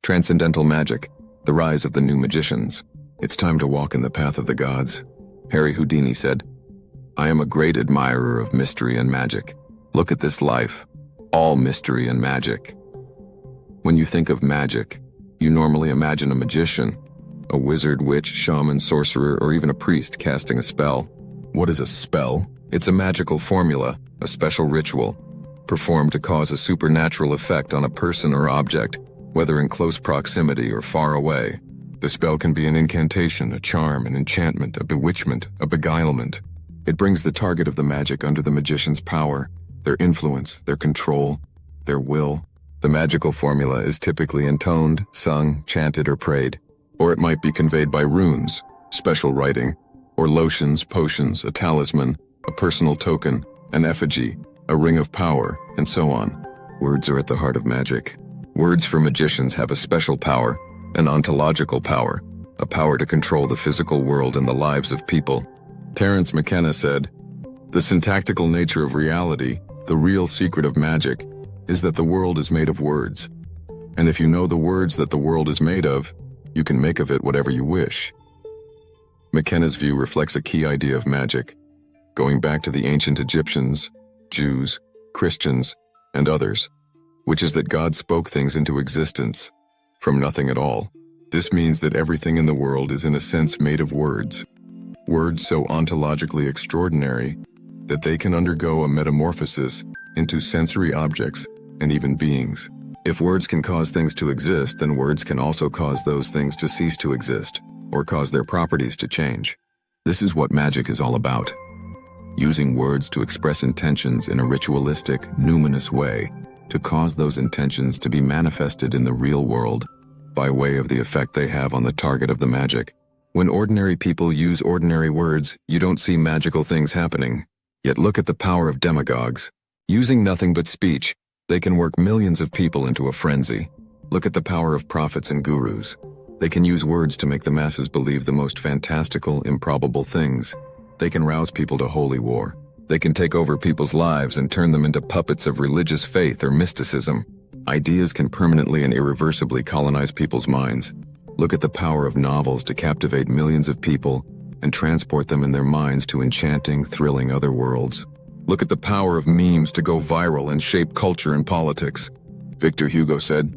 Transcendental magic, the rise of the new magicians. It's time to walk in the path of the gods. Harry Houdini said, "I am a great admirer of mystery and magic. Look at this life, all mystery and magic." When you think of magic, you normally imagine a magician, a wizard, witch, shaman, sorcerer, or even a priest casting a spell. What is a spell? It's a magical formula, a special ritual, performed to cause a supernatural effect on a person or object, whether in close proximity or far away. The spell can be an incantation, a charm, an enchantment, a bewitchment, a beguilement. It brings the target of the magic under the magician's power, their influence, their control, their will. The magical formula is typically intoned, sung, chanted, or prayed, or it might be conveyed by runes, special writing, or lotions, potions, a talisman, a personal token, an effigy, a ring of power, and so on. Words are at the heart of magic. Words for magicians have a special power, an ontological power, a power to control the physical world and the lives of people. Terence McKenna said, "The syntactical nature of reality, the real secret of magic, is that the world is made of words. And if you know the words that the world is made of, you can make of it whatever you wish." McKenna's view reflects a key idea of magic, going back to the ancient Egyptians, Jews, Christians, and others, which is that God spoke things into existence from nothing at all. This means that everything in the world is in a sense made of words. Words so ontologically extraordinary that they can undergo a metamorphosis into sensory objects and even beings. If words can cause things to exist, then words can also cause those things to cease to exist, or cause their properties to change. This is what magic is all about. Using words to express intentions in a ritualistic, numinous way, to cause those intentions to be manifested in the real world by way of the effect they have on the target of the magic. When ordinary people use ordinary words, you don't see magical things happening. Yet look at the power of demagogues. Using nothing but speech, they can work millions of people into a frenzy. Look at the power of prophets and gurus. They can use words to make the masses believe the most fantastical, improbable things. They can rouse people to holy war. They can take over people's lives and turn them into puppets of religious faith or mysticism. Ideas can permanently and irreversibly colonize people's minds. Look at the power of novels to captivate millions of people and transport them in their minds to enchanting, thrilling other worlds. Look at the power of memes to go viral and shape culture and politics. Victor Hugo said,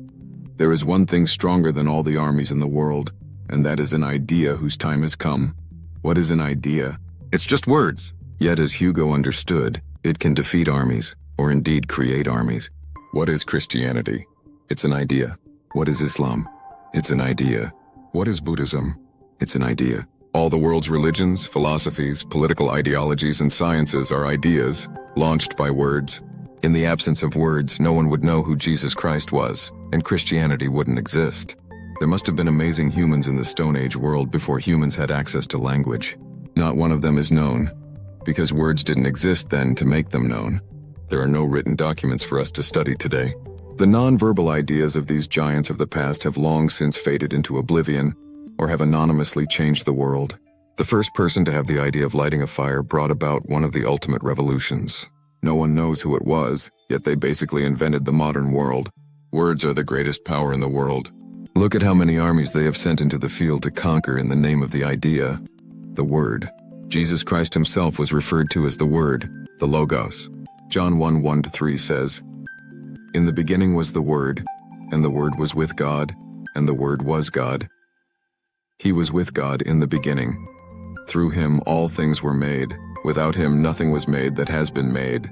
"There is one thing stronger than all the armies in the world, and that is an idea whose time has come." What is an idea? It's just words. Yet as Hugo understood, it can defeat armies, or indeed create armies. What is Christianity? It's an idea. What is Islam? It's an idea. What is Buddhism? It's an idea. All the world's religions, philosophies, political ideologies, and sciences are ideas, launched by words. In the absence of words, no one would know who Jesus Christ was, and Christianity wouldn't exist. There must have been amazing humans in the Stone Age world before humans had access to language. Not one of them is known, because words didn't exist then to make them known. There are no written documents for us to study today. The non-verbal ideas of these giants of the past have long since faded into oblivion, or have anonymously changed the world. The first person to have the idea of lighting a fire brought about one of the ultimate revolutions. No one knows who it was, yet they basically invented the modern world. Words are the greatest power in the world. Look at how many armies they have sent into the field to conquer in the name of the idea, the Word. Jesus Christ himself was referred to as the Word, the Logos. John 1:1-3 says, "In the beginning was the Word, and the Word was with God, and the Word was God. He was with God in the beginning. Through him all things were made. Without him nothing was made that has been made."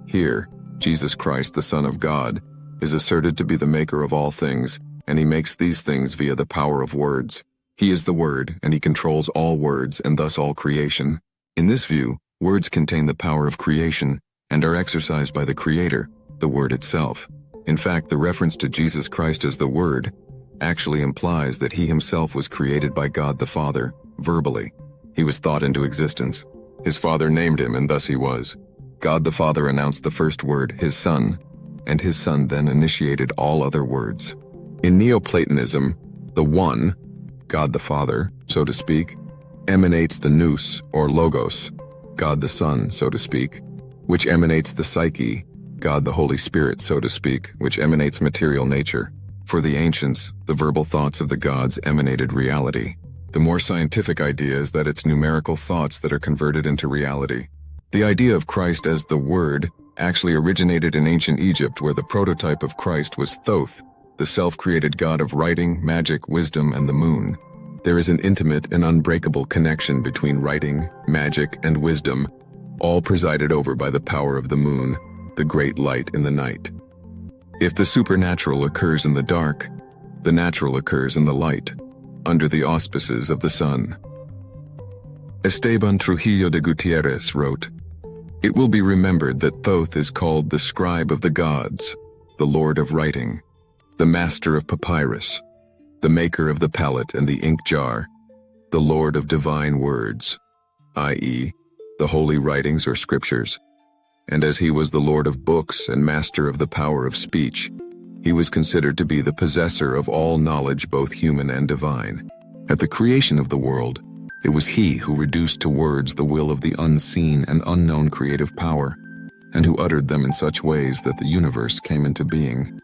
Here, Jesus Christ, the Son of God, is asserted to be the maker of all things, and he makes these things via the power of words. He is the Word, and he controls all words and thus all creation. In this view, words contain the power of creation and are exercised by the Creator, the Word itself. In fact, the reference to Jesus Christ as the Word actually implies that he himself was created by God the Father, verbally. He was thought into existence. His Father named him, and thus he was. God the Father announced the first word, his Son, and his Son then initiated all other words. In Neoplatonism, the One, God the Father, so to speak, emanates the nous, or logos, God the Son, so to speak, which emanates the psyche, God the Holy Spirit, so to speak, which emanates material nature. For the ancients, the verbal thoughts of the gods emanated reality. The more scientific idea is that it's numerical thoughts that are converted into reality. The idea of Christ as the Word actually originated in ancient Egypt, where the prototype of Christ was Thoth, the self-created god of writing, magic, wisdom, and the moon. There is an intimate and unbreakable connection between writing, magic, and wisdom, all presided over by the power of the moon, the great light in the night. If the supernatural occurs in the dark, the natural occurs in the light, under the auspices of the sun. Esteban Trujillo de Gutierrez wrote, "It will be remembered that Thoth is called the scribe of the gods, the lord of writing, the master of papyrus, the maker of the palette and the ink jar, the lord of divine words, i.e., the holy writings or scriptures. And as he was the lord of books and master of the power of speech, he was considered to be the possessor of all knowledge, both human and divine. At the creation of the world, it was he who reduced to words the will of the unseen and unknown creative power, and who uttered them in such ways that the universe came into being."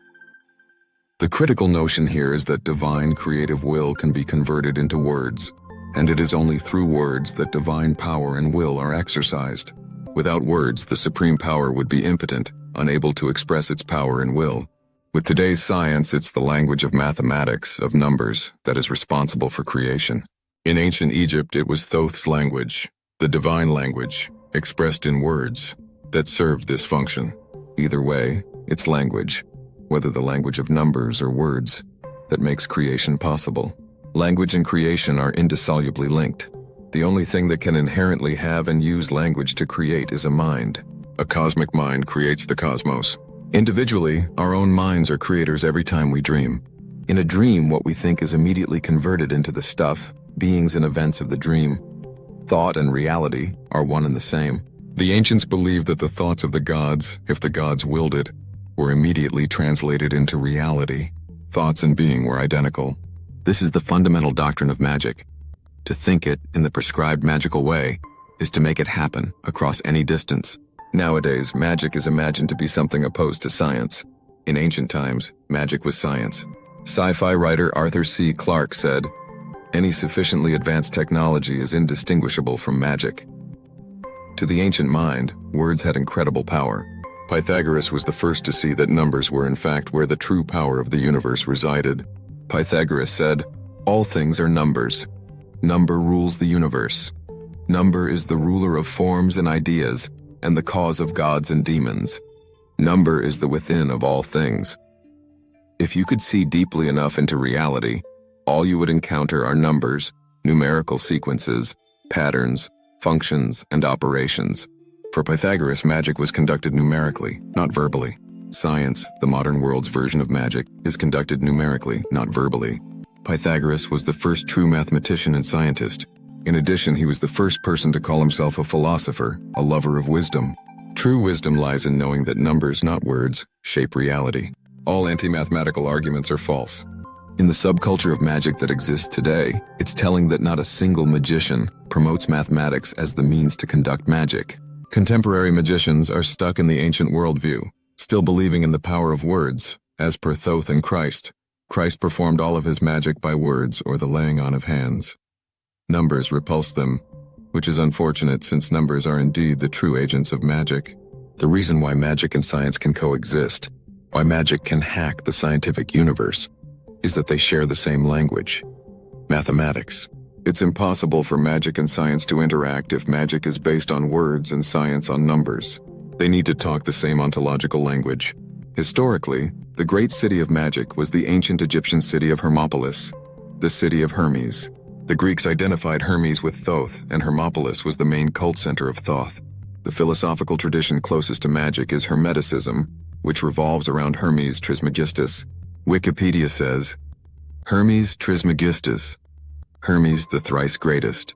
The critical notion here is that divine creative will can be converted into words, and it is only through words that divine power and will are exercised. Without words, the supreme power would be impotent, unable to express its power and will. With today's science, it's the language of mathematics, of numbers, that is responsible for creation. In ancient Egypt, it was Thoth's language, the divine language, expressed in words, that served this function. Either way, it's language, whether the language of numbers or words, that makes creation possible. Language and creation are indissolubly linked. The only thing that can inherently have and use language to create is a mind. A cosmic mind creates the cosmos. Individually, our own minds are creators every time we dream. In a dream, what we think is immediately converted into the stuff, beings and events of the dream. Thought and reality are one and the same. The ancients believed that the thoughts of the gods, if the gods willed it, were immediately translated into reality. Thoughts and being were identical. This is the fundamental doctrine of magic. To think it in the prescribed magical way is to make it happen across any distance. Nowadays, magic is imagined to be something opposed to science. In ancient times, magic was science. Sci-fi writer Arthur C. Clarke said, "Any sufficiently advanced technology is indistinguishable from magic." To the ancient mind, words had incredible power. Pythagoras was the first to see that numbers were in fact where the true power of the universe resided. Pythagoras said, "All things are numbers. Number rules the universe. Number is the ruler of forms and ideas, and the cause of gods and demons. Number is the within of all things." If you could see deeply enough into reality, all you would encounter are numbers, numerical sequences, patterns, functions, and operations. For Pythagoras, magic was conducted numerically, not verbally. Science, the modern world's version of magic, is conducted numerically, not verbally. Pythagoras was the first true mathematician and scientist. In addition, he was the first person to call himself a philosopher, a lover of wisdom. True wisdom lies in knowing that numbers, not words, shape reality. All anti-mathematical arguments are false. In the subculture of magic that exists today, it's telling that not a single magician promotes mathematics as the means to conduct magic. Contemporary magicians are stuck in the ancient worldview, still believing in the power of words, as per Thoth and Christ. Christ performed all of his magic by words or the laying on of hands. Numbers repulse them, which is unfortunate since numbers are indeed the true agents of magic. The reason why magic and science can coexist, why magic can hack the scientific universe, is that they share the same language, mathematics. It's impossible for magic and science to interact if magic is based on words and science on numbers. They need to talk the same ontological language. Historically, the great city of magic was the ancient Egyptian city of Hermopolis, the city of Hermes. The Greeks identified Hermes with Thoth, and Hermopolis was the main cult center of Thoth. The philosophical tradition closest to magic is Hermeticism, which revolves around Hermes Trismegistus. Wikipedia says, Hermes Trismegistus, Hermes the thrice greatest,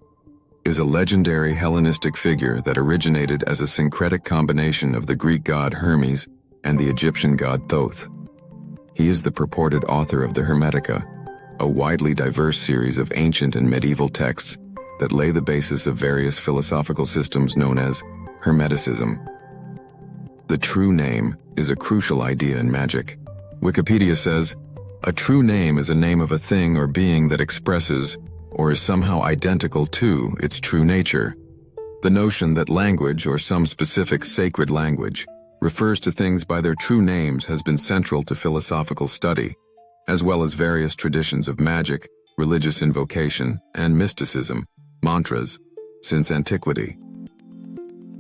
is a legendary Hellenistic figure that originated as a syncretic combination of the Greek god Hermes and the Egyptian god Thoth. He is the purported author of the Hermetica, a widely diverse series of ancient and medieval texts that lay the basis of various philosophical systems known as Hermeticism. The true name is a crucial idea in magic. Wikipedia says, A true name is a name of a thing or being that expresses, or is somehow identical to, its true nature. The notion that language, or some specific sacred language, refers to things by their true names has been central to philosophical study, as well as various traditions of magic, religious invocation, and mysticism, mantras, since antiquity.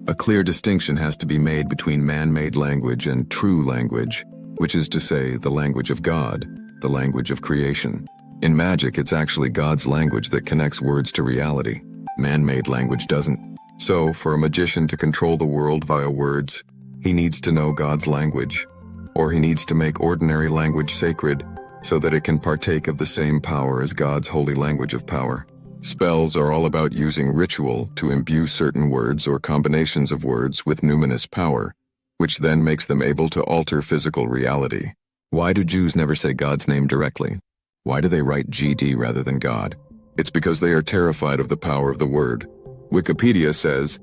A clear distinction has to be made between man-made language and true language, which is to say, the language of God, the language of creation. In magic, it's actually God's language that connects words to reality. Man-made language doesn't. So, for a magician to control the world via words, he needs to know God's language, or he needs to make ordinary language sacred so that it can partake of the same power as God's holy language of power. Spells are all about using ritual to imbue certain words or combinations of words with numinous power, which then makes them able to alter physical reality. Why do Jews never say God's name directly? Why do they write GD rather than God? It's because they are terrified of the power of the word. Wikipedia says,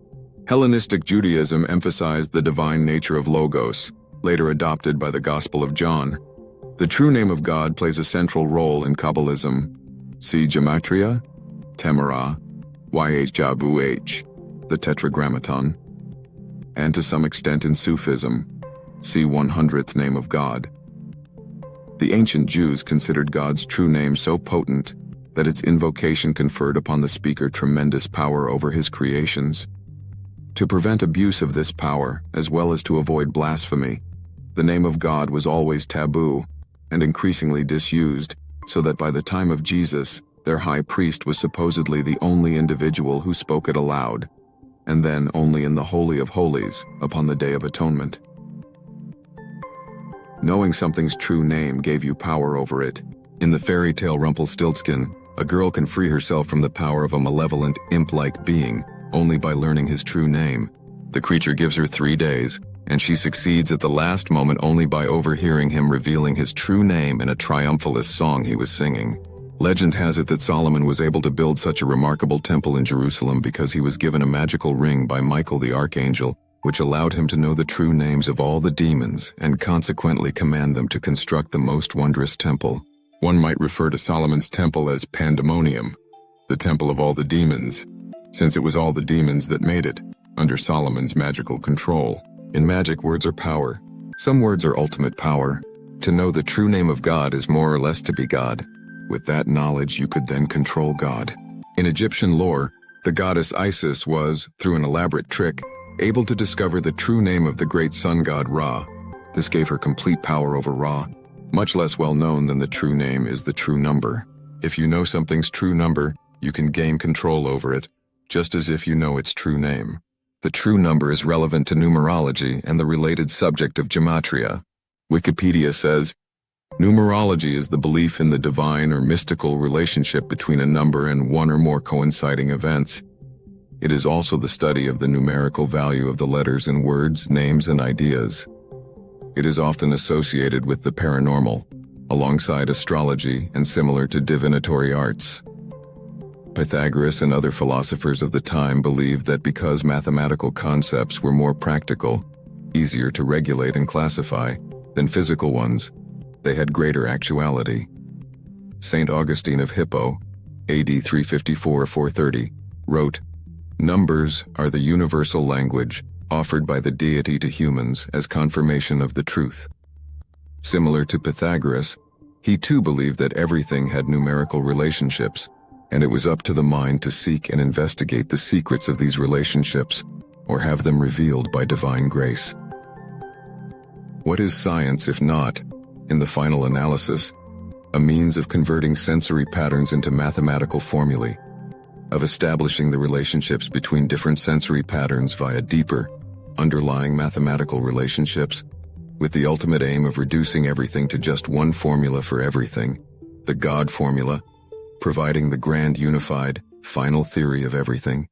Hellenistic Judaism emphasized the divine nature of Logos, later adopted by the Gospel of John. The true name of God plays a central role in Kabbalism. See Gematria, Temera, YHJabuH, the Tetragrammaton, and to some extent in Sufism. See 100th name of God. The ancient Jews considered God's true name so potent that its invocation conferred upon the speaker tremendous power over his creations. To prevent abuse of this power, as well as to avoid blasphemy, the name of God was always taboo and increasingly disused, so that by the time of Jesus, their high priest was supposedly the only individual who spoke it aloud, and then only in the Holy of Holies upon the Day of Atonement. Knowing something's true name gave you power over it. In the fairy tale Rumpelstiltskin, a girl can free herself from the power of a malevolent, imp-like being only by learning his true name. The creature gives her 3 days, and she succeeds at the last moment only by overhearing him revealing his true name in a triumphalist song he was singing. Legend has it that Solomon was able to build such a remarkable temple in Jerusalem because he was given a magical ring by Michael the archangel, which allowed him to know the true names of all the demons and consequently command them to construct the most wondrous temple. One might refer to Solomon's temple as Pandemonium, the temple of all the demons, since it was all the demons that made it, under Solomon's magical control. In magic, words are power. Some words are ultimate power. To know the true name of God is more or less to be God. With that knowledge, you could then control God. In Egyptian lore, the goddess Isis was, through an elaborate trick, able to discover the true name of the great sun god Ra. This gave her complete power over Ra. Much less well known than the true name is the true number. If you know something's true number, you can gain control over it, just as if you know its true name. The true number is relevant to numerology and the related subject of gematria. Wikipedia says, numerology is the belief in the divine or mystical relationship between a number and one or more coinciding events. It is also the study of the numerical value of the letters in words, names, and ideas. It is often associated with the paranormal, alongside astrology and similar to divinatory arts. Pythagoras and other philosophers of the time believed that because mathematical concepts were more practical, easier to regulate and classify, than physical ones, they had greater actuality. Saint Augustine of Hippo, AD 354-430, wrote, "Numbers are the universal language offered by the deity to humans as confirmation of the truth." Similar to Pythagoras, he too believed that everything had numerical relationships, and it was up to the mind to seek and investigate the secrets of these relationships, or have them revealed by divine grace. What is science if not, in the final analysis, a means of converting sensory patterns into mathematical formulae, of establishing the relationships between different sensory patterns via deeper, underlying mathematical relationships, with the ultimate aim of reducing everything to just one formula for everything, the God formula, providing the grand unified, final theory of everything?